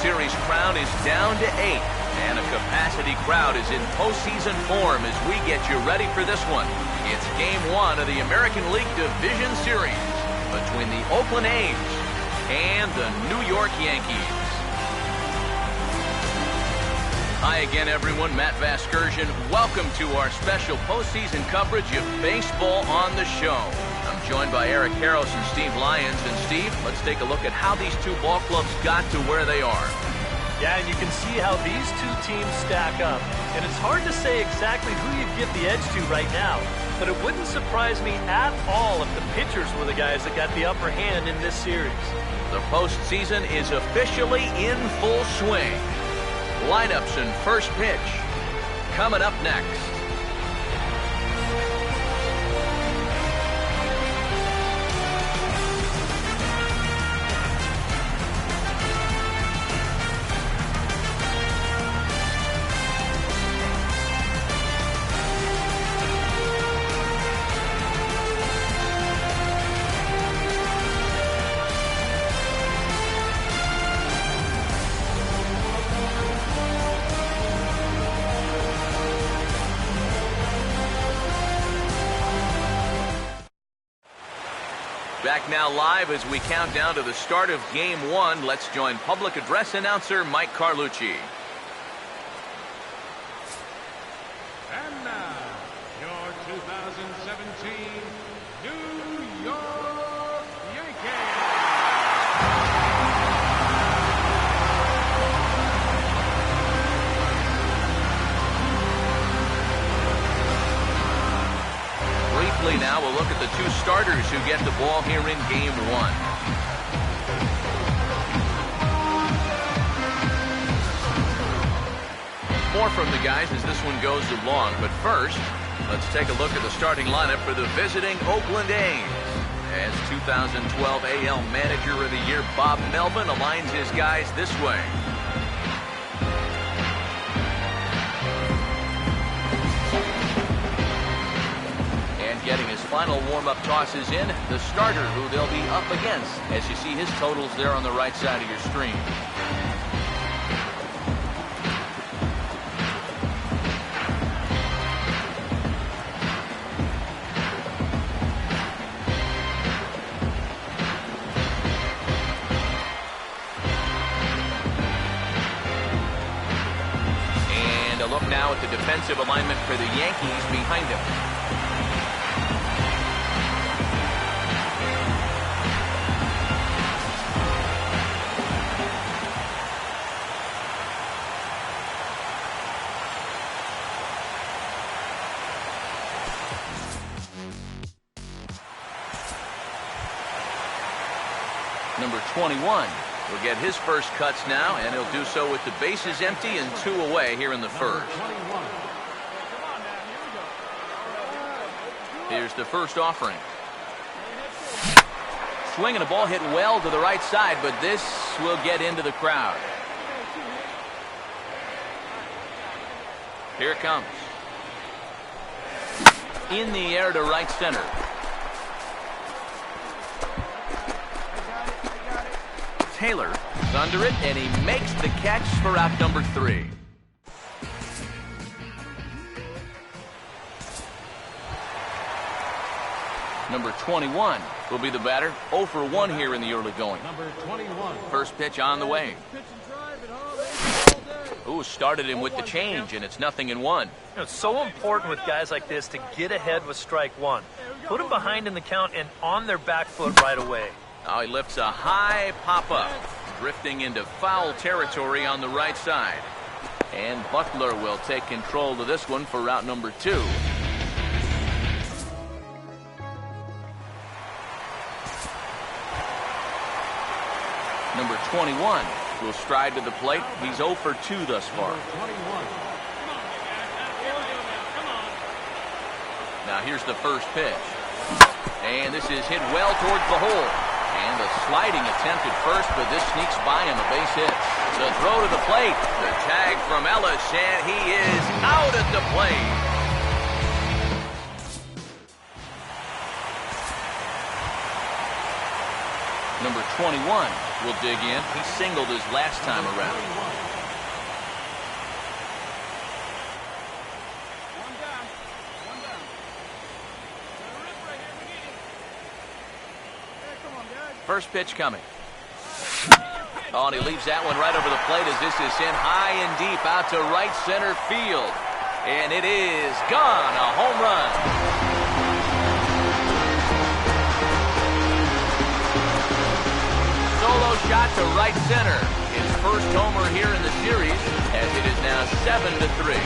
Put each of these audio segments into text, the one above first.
Series crown is down to 8, and a capacity crowd is in postseason form as we get you ready for this one. It's Game 1 of the American League Division Series between the Oakland A's and the New York Yankees. Hi again, everyone. Matt Vasgersian. Welcome to our special postseason coverage of baseball on the show. I'm joined by Eric Harros and Steve Lyons. And Steve, let's take a look at how these two ball clubs got to where they are. Yeah, and you can see how these two teams stack up. And it's hard to say exactly who you'd give the edge to right now. But it wouldn't surprise me at all if the pitchers were the guys that got the upper hand in this series. The postseason is officially in full swing. Lineups and first pitch coming up next. Back now live as we count down to the start of Game 1. Let's join public address announcer Mike Carlucci. And now, your 2017 New York Yankees. Briefly now, we'll look at the two starters who get the ball here in Game 1. More from the guys as this one goes along, but first, let's take a look at the starting lineup for the visiting Oakland A's. As 2012 AL Manager of the Year Bob Melvin aligns his guys this way. Getting his final warm-up tosses in, the starter who they'll be up against, as you see his totals there on the right side of your screen. And a look now at the defensive alignment for the Yankees behind him. Number 21 will get his first cuts now, and he'll do so with the bases empty and 2 away here in the first. Here's the first offering. Swinging a ball hit well to the right side, but this will get into the crowd. Here it comes. In the air to right center. Taylor is under it, and he makes the catch for out number 3. Number 21 will be the batter. 0 for 1 here in the early going. Number 21. First pitch on the way. Ooh, started him with the change, and it's 0-1. It's so important with guys like this to get ahead with strike one. Put them behind in the count and on their back foot right away. Now he lifts a high pop-up, drifting into foul territory on the right side. And Butler will take control of this one for route number 2. Number 21 will stride to the plate. He's 0 for 2 thus far. Now here's the first pitch. And this is hit well towards the hole. And a sliding attempt at first, but this sneaks by him, a base hit. The throw to the plate. The tag from Ellis, and he is out at the plate. Number 21 will dig in. He singled his last time around. First pitch coming. Oh, and he leaves that one right over the plate as this is sent high and deep out to right center field. And it is gone. A home run. Solo shot to right center. His first homer here in the series as it is now 7-3.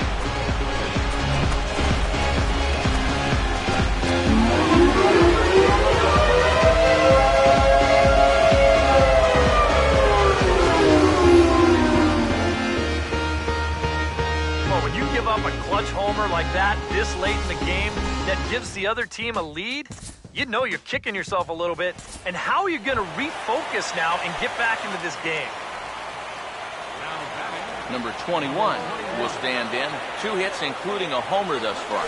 Give up a clutch homer like that this late in the game that gives the other team a lead, you know you're kicking yourself a little bit. And how are you going to refocus now and get back into this game? Number 21 will stand in. 2 hits, including a homer thus far.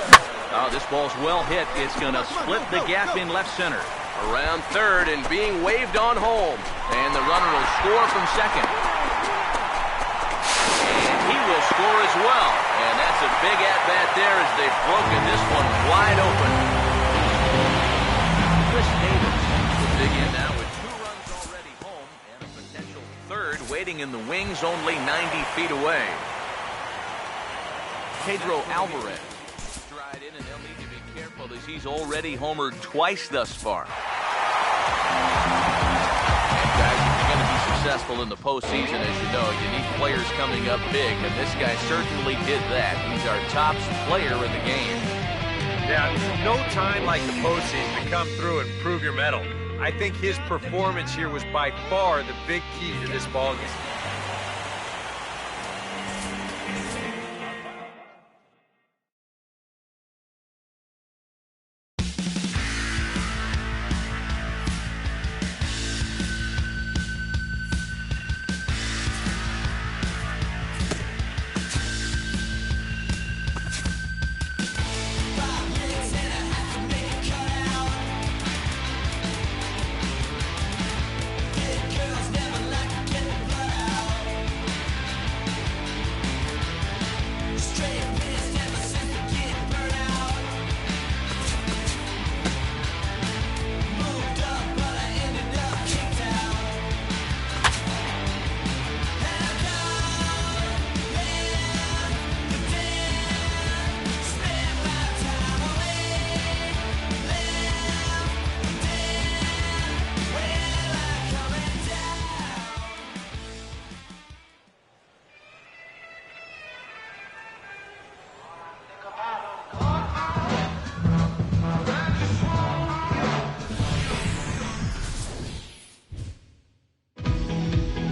Oh, this ball's well hit. It's going to split the gap in left center. Around third and being waved on home. And the runner will score from second. He will score as well, and that's a big at-bat there as they've broken this one wide open. Chris Davis will dig in now with 2 runs already home and a potential third waiting in the wings only 90 feet away. Pedro Alvarez stride in, and they'll need to be careful as he's already homered twice thus far. Successful in the postseason, as you know, you need players coming up big, and this guy certainly did that. He's our top player in the game. Yeah, no time like the postseason to come through and prove your mettle. I think his performance here was by far the big key to this ballgame.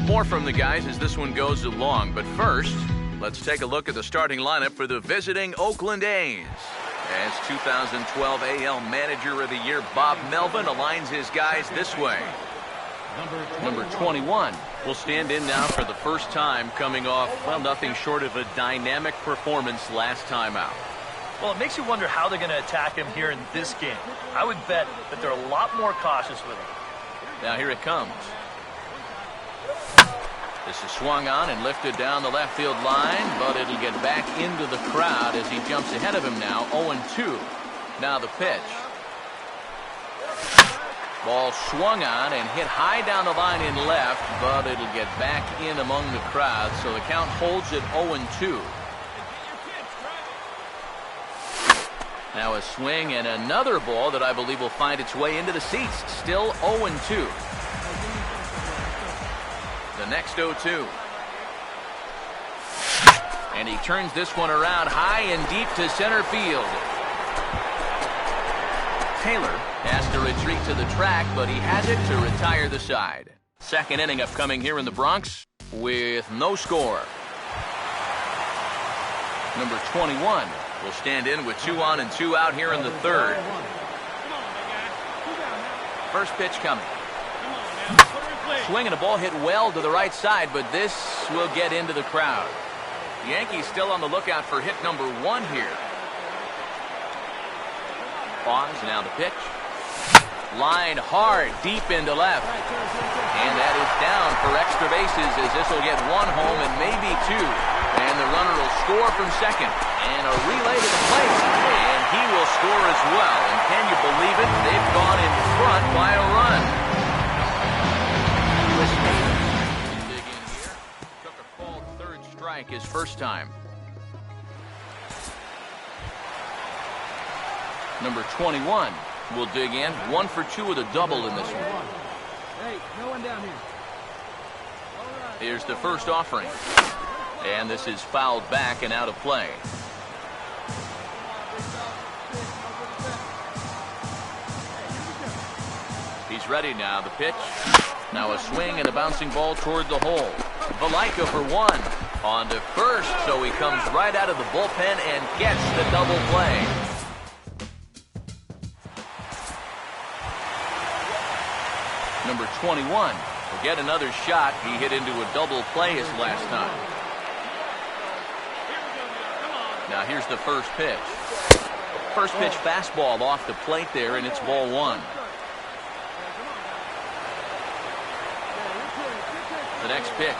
More from the guys as this one goes along, but first, let's take a look at the starting lineup for the visiting Oakland A's. As 2012 AL Manager of the Year Bob Melvin aligns his guys this way. Number 21 will stand in now for the first time, coming off, well, nothing short of a dynamic performance last time out. Well, it makes you wonder how they're going to attack him here in this game. I would bet that they're a lot more cautious with him. Now here it comes. This is swung on and lifted down the left field line, but it'll get back into the crowd as he jumps ahead of him now, 0-2. Now the pitch. Ball swung on and hit high down the line in left, but it'll get back in among the crowd, so the count holds at 0-2. Now a swing and another ball that I believe will find its way into the seats. Still 0-2. The next 0-2. And he turns this one around high and deep to center field. Taylor has to retreat to the track, but he has it to retire the side. Second inning upcoming here in the Bronx with no score. Number 21 will stand in with 2 on and 2 out here in the third. First pitch coming. Swing and a ball hit well to the right side, but this will get into the crowd. The Yankees still on the lookout for hit number 1 here. Pause, now the pitch. Line hard, deep into left. And that is down for extra bases as this will get one home and maybe two. And the runner will score from second. And a relay to the plate. And he will score as well. And can you believe it? They've gone in front by a run. Dig in here. Took a called third strike his first time. Number 21 will dig in. 1 for 2 with a double in this one. Hey, no one down here. Here's the first offering. And this is fouled back and out of play. He's ready now. The pitch. Now a swing and a bouncing ball toward the hole. Valaika for 1. On to first, so he comes right out of the bullpen and gets the double play. Number 21 will get another shot. He hit into a double play his last time. Now here's the first pitch. First pitch fastball off the plate there, and it's ball 1. The next pitch.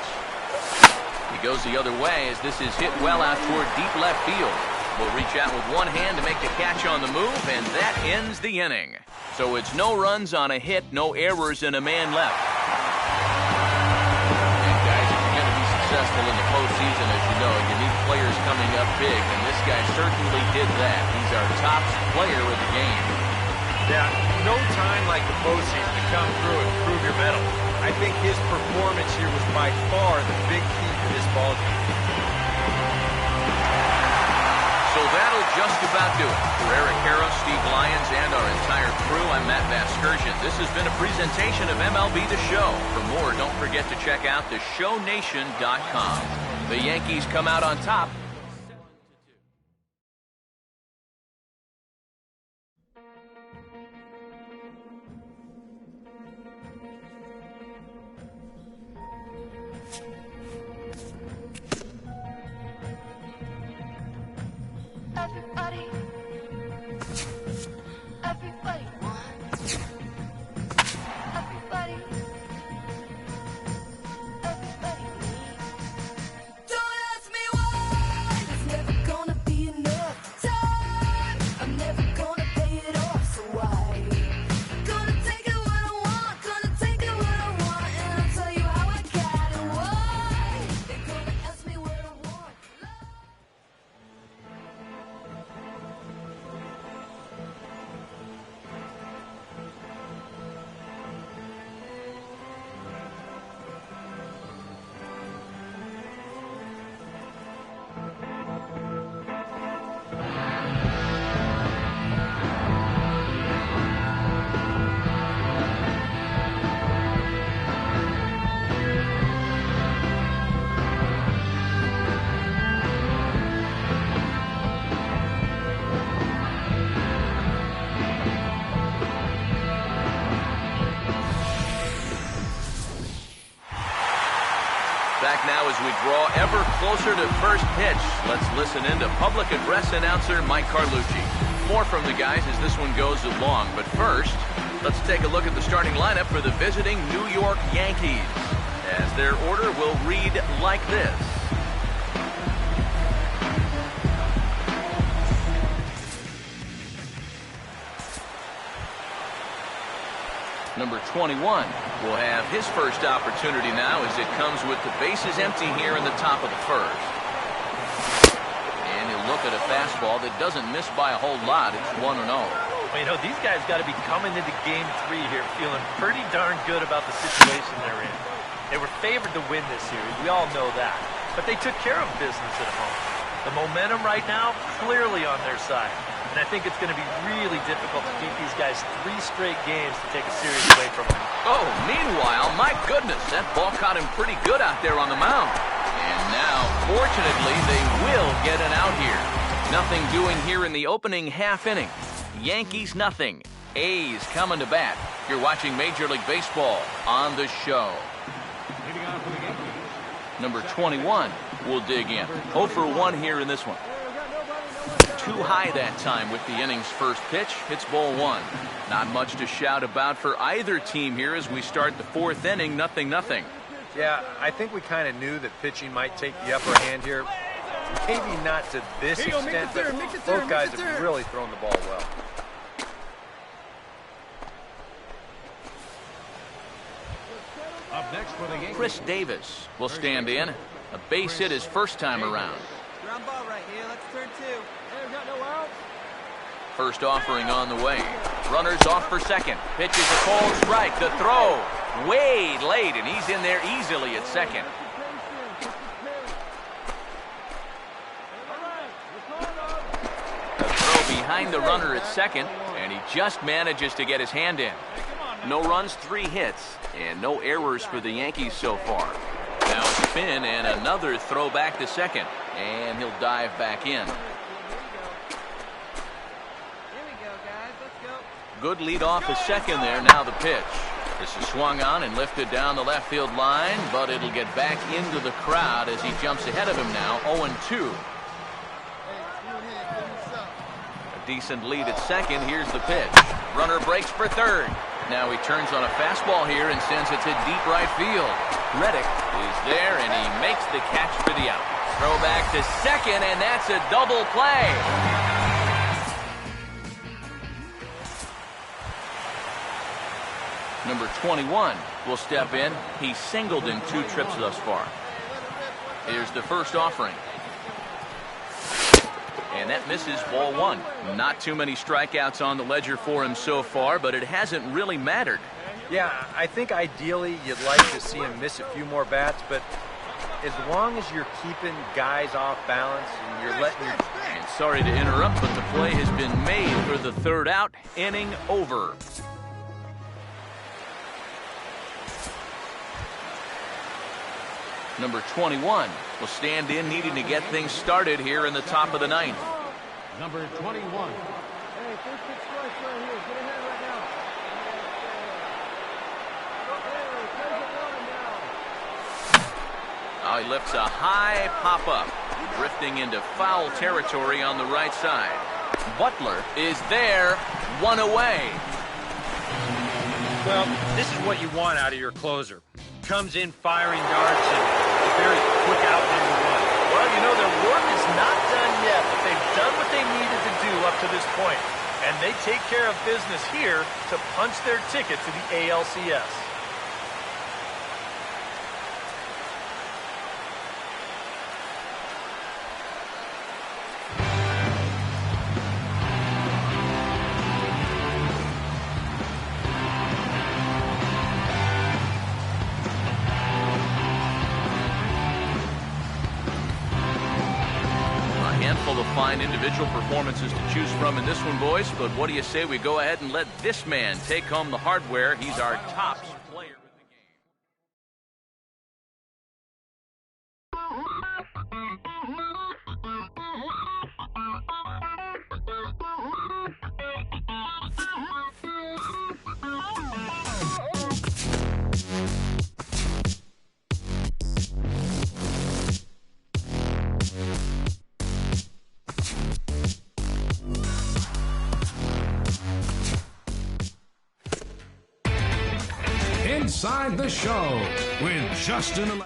He goes the other way as this is hit well out toward deep left field. Will reach out with one hand to make the catch on the move, and that ends the inning. So it's no runs on a hit, no errors, and a man left. And guys, if you're going to be successful in the postseason, as you know, you need players coming up big, and this guy certainly did that. He's our top player of the game. Yeah, no time like the postseason to come through and prove your mettle. I think his performance here was by far the big key to this ballgame. So that'll just about do it. For Eric Harrow, Steve Lyons, and our entire crew, I'm Matt Vasgersian. This has been a presentation of MLB The Show. For more, don't forget to check out theshownation.com. The Yankees come out on top. Everybody, everybody wants. Everybody, everybody needs. Don't ask me why. It's never gonna be enough time. I'm never gonna pay it off, so why? Gonna take it what I want, gonna take it what I want, and I'll tell you how I got it. Why? They're gonna ask me what I want. Back now as we draw ever closer to first pitch. Let's listen in to public address announcer Mike Carlucci. More from the guys as this one goes along. But first, let's take a look at the starting lineup for the visiting New York Yankees. As their order will read like this. Number 21 will have his first opportunity now as it comes with the bases empty here in the top of the first. And he'll look at a fastball that doesn't miss by a whole lot. It's 1-0. Well, you know, these guys got to be coming into Game 3 here feeling pretty darn good about the situation they're in. They were favored to win this series. We all know that. But they took care of business at home. The momentum right now clearly on their side. And I think it's going to be really difficult to beat these guys 3 straight games to take a series away from them. Oh, meanwhile, my goodness, that ball caught him pretty good out there on the mound. And now, fortunately, they will get an out here. Nothing doing here in the opening half inning. Yankees nothing. A's coming to bat. You're watching Major League Baseball on the show. Leading off for the Yankees. Number 21 will dig in. 0 for 1 here in this one. too high that time with the inning's first pitch. It's ball one. Not much to shout about for either team here as we start the fourth inning, 0-0. Yeah, I think we kind of knew that pitching might take the upper hand here. Maybe not to this extent, but both guys have really thrown the ball well. Up next for the game. Chris Davis will stand in. A base hit his first time around. Ground ball right here. Let's turn two. Hey, we got no outs. First offering on the way. Runners off for second. Pitches a cold strike. The throw way late, and he's in there easily at second. The throw behind the runner at second, and he just manages to get his hand in. No runs, 3 hits, and no errors for the Yankees so far. Now a spin and another throw back to second, and he'll dive back in. Good lead off the second there. Now the pitch. This is swung on and lifted down the left field line, but it'll get back into the crowd as he jumps ahead of him now, 0-2. A decent lead at second. Here's the pitch. Runner breaks for third. Now he turns on a fastball here and sends it to deep right field. Reddick is there, and he makes the catch for the out. Throw back to second, and that's a double play. Number 21 will step in. He's singled in 2 trips thus far. Here's the first offering. And that misses, ball one. Not too many strikeouts on the ledger for him so far, but it hasn't really mattered. Yeah, I think ideally you'd like to see him miss a few more bats, but as long as you're keeping guys off balance and you're letting your... And sorry to interrupt, but the play has been made for the third out. Inning over. Number 21 will stand in, needing to get things started here in the top of the ninth. Number 21. Hey, 3 pitch strike right here. Get ahead right now. Oh, he lifts a high pop-up, drifting into foul territory on the right side. Butler is there, 1 away. Well, this is what you want out of your closer. Comes in firing darts and very quick out into one. Well, you know, their work is not done yet, but they've done what they needed to do up to this point. And they take care of business here to punch their ticket to the ALCS. Handful of fine individual performances to choose from in this one, boys, but what do you say we go ahead and let this man take home the hardware? He's our top player in the Inside the Show with Justin.